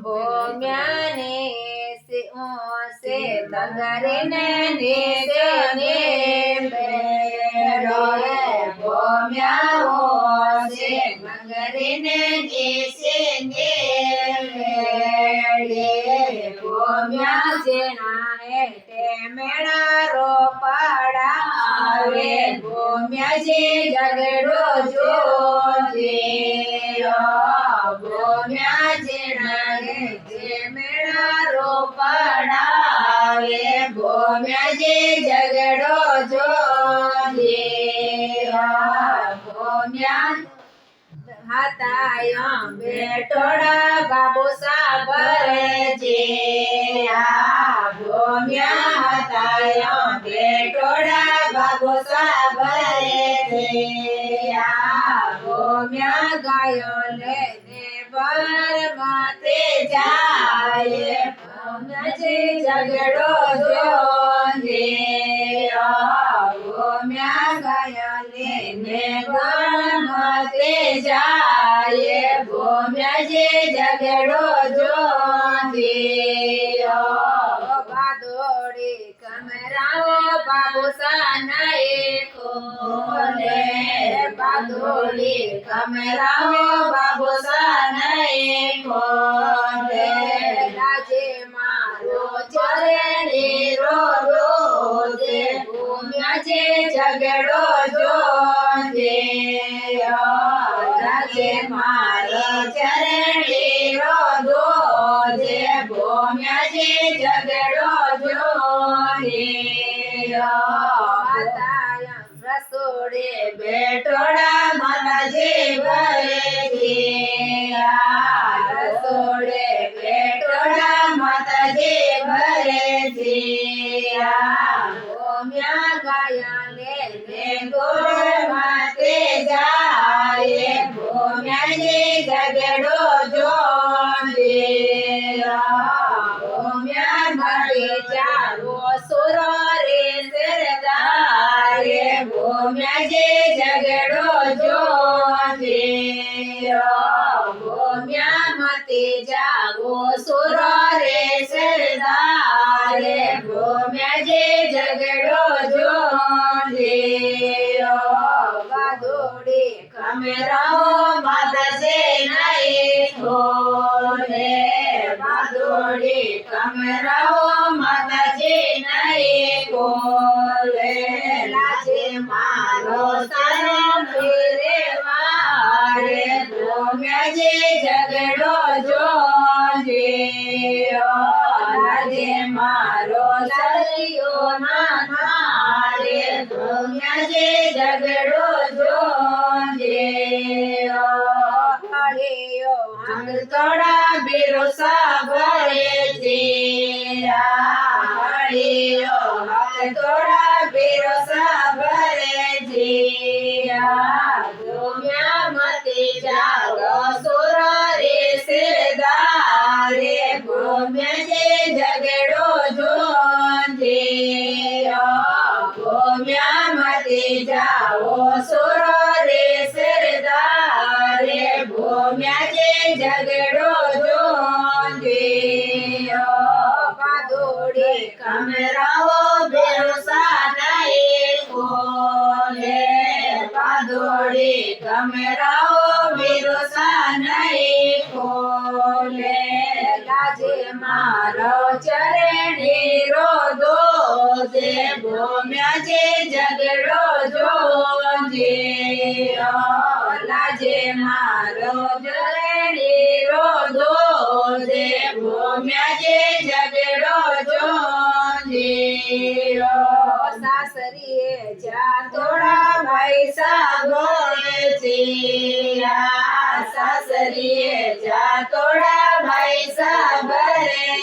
ભોમ્યાને से तगरने से ने बेड़ो भोम्या हो से मगरने से ने बेड़े भोम्या जेना ते मेड़ा रो पड़ा आवे भोम्या जे जगड़ो जो जे भोम्या जेना ते मेड़ा रो पड़ा भोम्या जे जगड़ो जो भोम्या हताया बेटोड़ा बाबू साबर जे भोम्या हताया बेटोड़ा बाबू साबर जे भोम्या गायो ले बर माते जाए भोम्या जे जगड़ो जो भोम्या गायो ले बर माते जाए भोम्या जे जगड़ो जो बादोड़ी कमराओ बाबू सानाए खोले बादोड़ी कमराओ बाबू सानाए खोले लाजे मारो चरणी रो रोजे भोम्या जे जगड़ो जो लाजे मारो चरणी रो रोजे भोम्या जे जगड़ो जो रसोड़े बेटोड़ा माता जे भरे रसोड़े बेटोड़ा माता जे भरे भोम्या गाया ले गोर माते जाए भोम्या जे जगड़ो जो भोम्या माते जाओ सुरो रे सरदारे भोम्या जे जगड़ो जो भोम्या माते जाओ सुरो रे सरदारे भोम्या जे जगड़ो जो बादोड़ी कमराओ माता से नहीं खोले बादोड़ी कमराओ माता से नहीं खोले लाजे मारो सारा मेरे मारे भोम्या जे जगड़ो जो लाजे मारो सरियो ना मारे भोम्या जे जगड़ो जो हम तोड़ा बिरो साबरे हरियो हम तोड़ा बिरो साबरे भोम्या मते जागो सुरो रे सरदारे भोम्या जे जगड़ो जो भोम्या मते जाओ सुरो रे सरदारे भोम्या जे जगड़ो जो बादोड़ी कमराओ बेरोसा नहीं खोले बादोड़ी कमराओ बेरोसा नहीं खोले लाजे मारो चरणी रो दो जे भोम्या जे जगड़ो जो लाजे मारो चरणी रो दो जे भोम्या जे जगड़ो जो सासरिए जा थोड़ा भाई सागोरे सासरिए जा थोड़ा भाई साबरे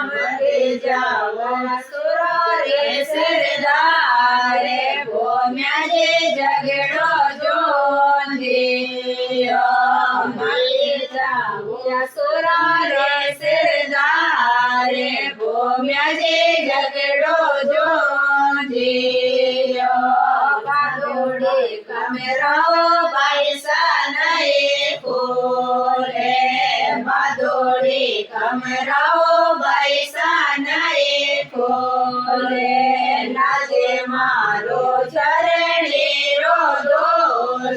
मते जाओ सुरो रे सरदारे भोम्या जे जगड़ो जो मते जाओ सुरो रे सरदारे भोम्या जे जगड़ो जो बादोड़ी कमराओ पैसा नहीं खोले વાદોડી કમરાઓ બૈસાનાએ ખોલે લાજે મારો ચરણી રોદો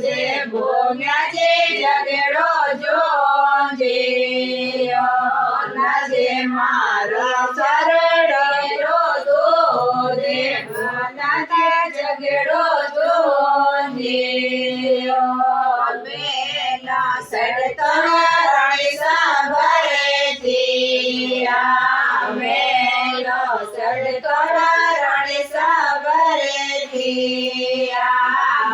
જે ભોમ્યા જે ઝઘડો જોજે લાજે મારો ચરણી રોદો જે ભોમ્યા જે ઝઘડો જોજે મેલા સડતરણી સાભરેથી મેલો સડતરણી સાભરેથી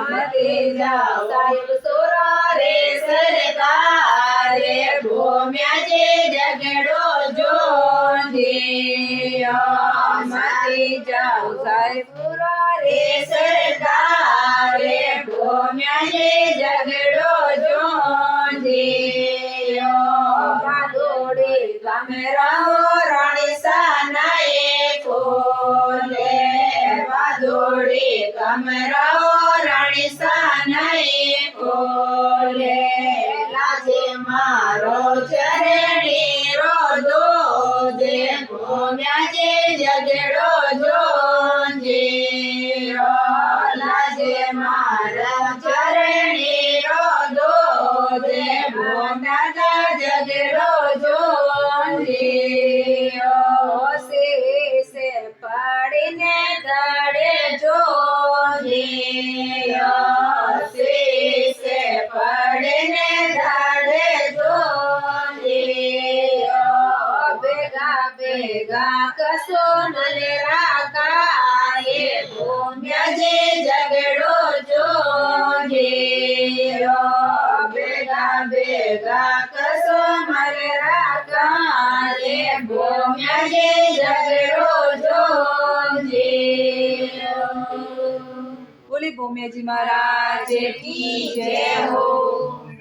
મતી જાઓ સાહેબ સુરા રે સરકારે ભૂમ્યા જે ઝઘડો જોજે મતી જાઓ સાહેબ સુરા રે સરકારે ભૂમ્યા જે ઝઘડો જોજે વાદોડી કમરાઓ રાણી સાનાએ ખોલે વાદોડી કમરાઓ રાણી સાનાએ ખોલે લાજે મારો ચરણી રોદો જે ભૂમ્યા જે ઝઘડો જોજે લાજે મારા ચરણી રોદો જે ભૂમ્યા જે ઝઘડો જોજે શીશે પડીને દડે જોજે શીશે પડીને દડે જોજે ભેગા ભેગા કસો મને રાખાએ ભૂમ્યા જે ઝઘડો જોજે ભેગા ભેગા કસો મને રાખાએ ભૂમ્યા જે ઝઘડો જોજે બોલી ભૂમ્યાજી મહારાજ કી જય હો।